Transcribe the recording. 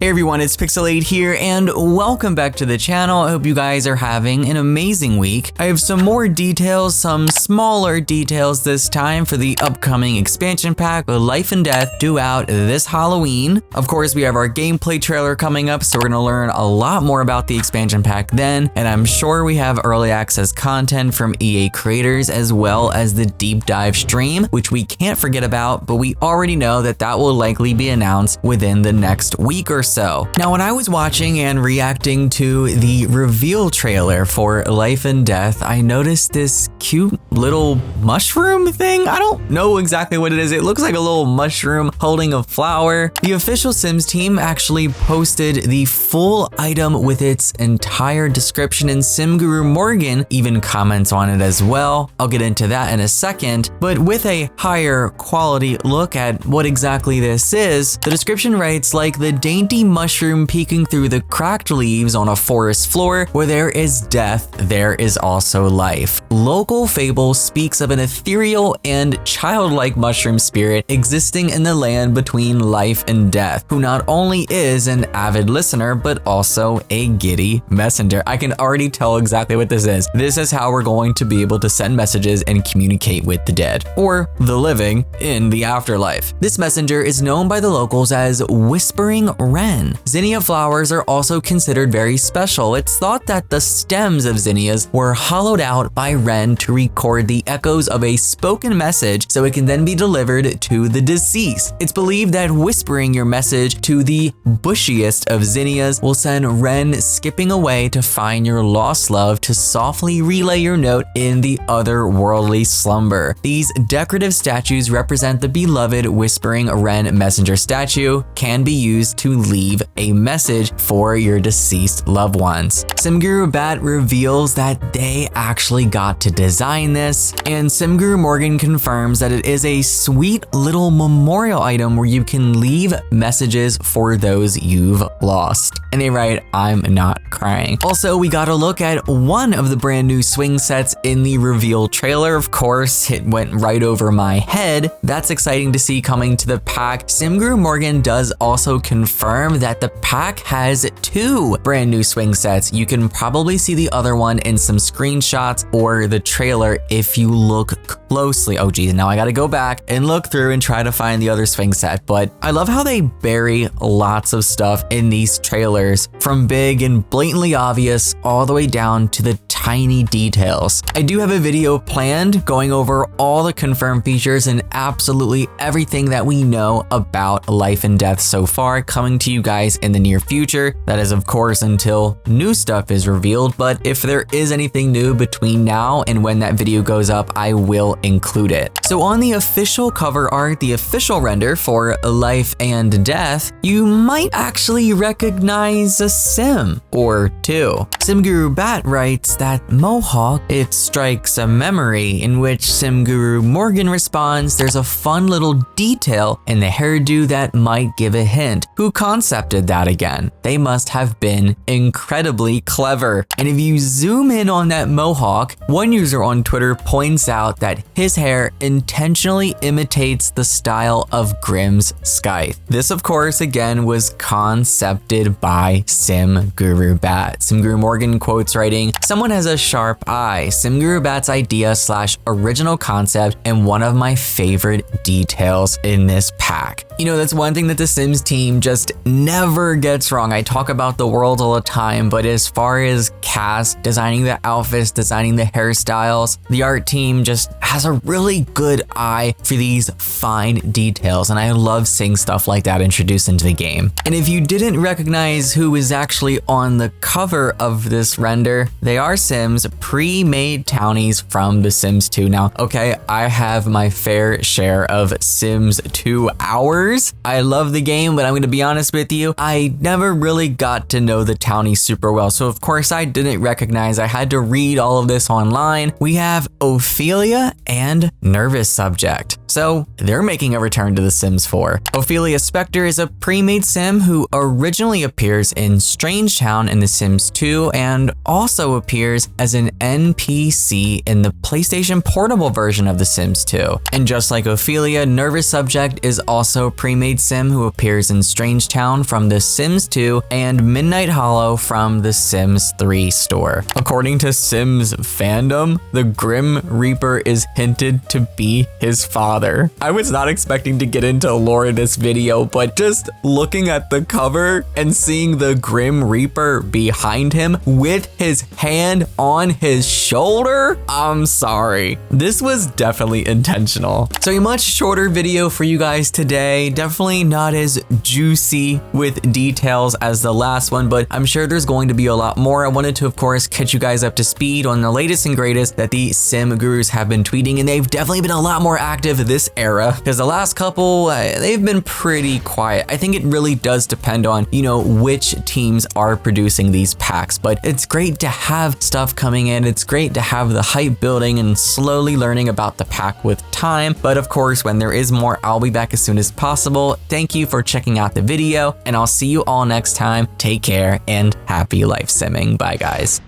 Hey everyone, it's Pixelade here and welcome back to the channel. I hope you guys are having an amazing week. I have some more details, some smaller details this time for the upcoming expansion pack, Life and Death, due out this Halloween. Of course, we have our gameplay trailer coming up, so we're gonna learn a lot more about the expansion pack then, and I'm sure we have early access content from EA creators as well as the deep dive stream, which we can't forget about, but we already know that that will likely be announced within the next week or so. Now, when I was watching and reacting to the reveal trailer for Life and Death, I noticed this cute little mushroom thing. I don't know exactly what it is. It looks like a little mushroom holding a flower. The official Sims team actually posted the full item with its entire description, and Sim Guru Morgan even comments on it as well. I'll get into that in a second, but with a higher quality look at what exactly this is, the description writes, like the dainty mushroom peeking through the cracked leaves on a forest floor, where there is death, there is also life. Local fable speaks of an ethereal and childlike mushroom spirit existing in the land between life and death, who not only is an avid listener, but also a giddy messenger. I can already tell exactly what this is. This is how we're going to be able to send messages and communicate with the dead, or the living, in the afterlife. This messenger is known by the locals as Whispering Wren. Zinnia flowers are also considered very special. It's thought that the stems of zinnias were hollowed out by Wren to record the echoes of a spoken message so it can then be delivered to the deceased. It's believed that whispering your message to the bushiest of zinnias will send Wren skipping away to find your lost love to softly relay your note in the otherworldly slumber. These decorative statues represent the beloved Whispering Wren messenger statue, can be used to leave a message for your deceased loved ones. SimGuru Bat reveals that they actually got to design this, and SimGuru Morgan confirms that it is a sweet little memorial item where you can leave messages for those you've lost. And they write, I'm not crying. Also, we got a look at one of the brand new swing sets in the reveal trailer. Of course, it went right over my head. That's exciting to see coming to the pack. SimGuru Morgan does also confirm that the pack has two brand new swing sets. You can probably see the other one in some screenshots or the trailer if you look closely. Oh geez, now I gotta go back and look through and try to find the other swing set. But I love how they bury lots of stuff in these trailers, from big and blatantly obvious all the way down to the tiny details. I do have a video planned going over all the confirmed features and absolutely everything that we know about Life and Death so far, coming to you guys in the near future. That is, of course, until new stuff is revealed, but if there is anything new between now and when that video goes up, I will include it. So on the official cover art, the official render for Life and Death, you might actually recognize a sim or two. SimGuru Bat writes that Mohawk, it strikes a memory, in which SimGuru Morgan responds, there's a fun little detail in the hairdo that might give a hint. Who concepted that again? They must have been incredibly clever. And if you zoom in on that Mohawk, one user on Twitter points out that his hair intentionally imitates the style of Grimm's scythe. This, of course, again, was concepted by SimGuru Bat. SimGuru Morgan quotes writing, someone has a sharp eye. SimGuru Bat's idea / original concept, and one of my favorite details in this pack. You know, that's one thing that the Sims team just never gets wrong. I talk about the world all the time, but as far as cast, designing the outfits, designing the hairstyles, the art team just has a really good eye for these fine details, and I love seeing stuff like that introduced into the game. And if you didn't recognize who is actually on the cover of this render, they are Sims pre-made townies from The Sims 2. Now, okay, I have my fair share of Sims 2 hours. I love the game, but I'm gonna be honest with you, I never really got to know the townies super well. So of course I didn't recognize, I had to read all of this online. We have Ophelia and Nervous Subject. So they're making a return to The Sims 4. Ophelia Spectre is a pre-made sim who originally appears in Strangetown in The Sims 2 and also appears as an NPC in the PlayStation Portable version of The Sims 2. And just like Ophelia, Nervous Subject is also Pre-Made Sim, who appears in Strange Town from The Sims 2, and Midnight Hollow from The Sims 3 store. According to Sims fandom, the Grim Reaper is hinted to be his father. I was not expecting to get into lore in this video, but just looking at the cover and seeing the Grim Reaper behind him with his hand on his shoulder, I'm sorry. This was definitely intentional. So a much shorter video for you guys today. Definitely not as juicy with details as the last one, but I'm sure there's going to be a lot more. I wanted to, of course, catch you guys up to speed on the latest and greatest that the sim gurus have been tweeting, and they've definitely been a lot more active this era, because the last couple, they've been pretty quiet. I think it really does depend on, you know, which teams are producing these packs, but it's great to have stuff coming in. It's great to have the hype building and slowly learning about the pack with time. But of course, when there is more, I'll be back as soon as possible. Thank you for checking out the video, and I'll see you all next time. Take care and happy life simming. Bye, guys.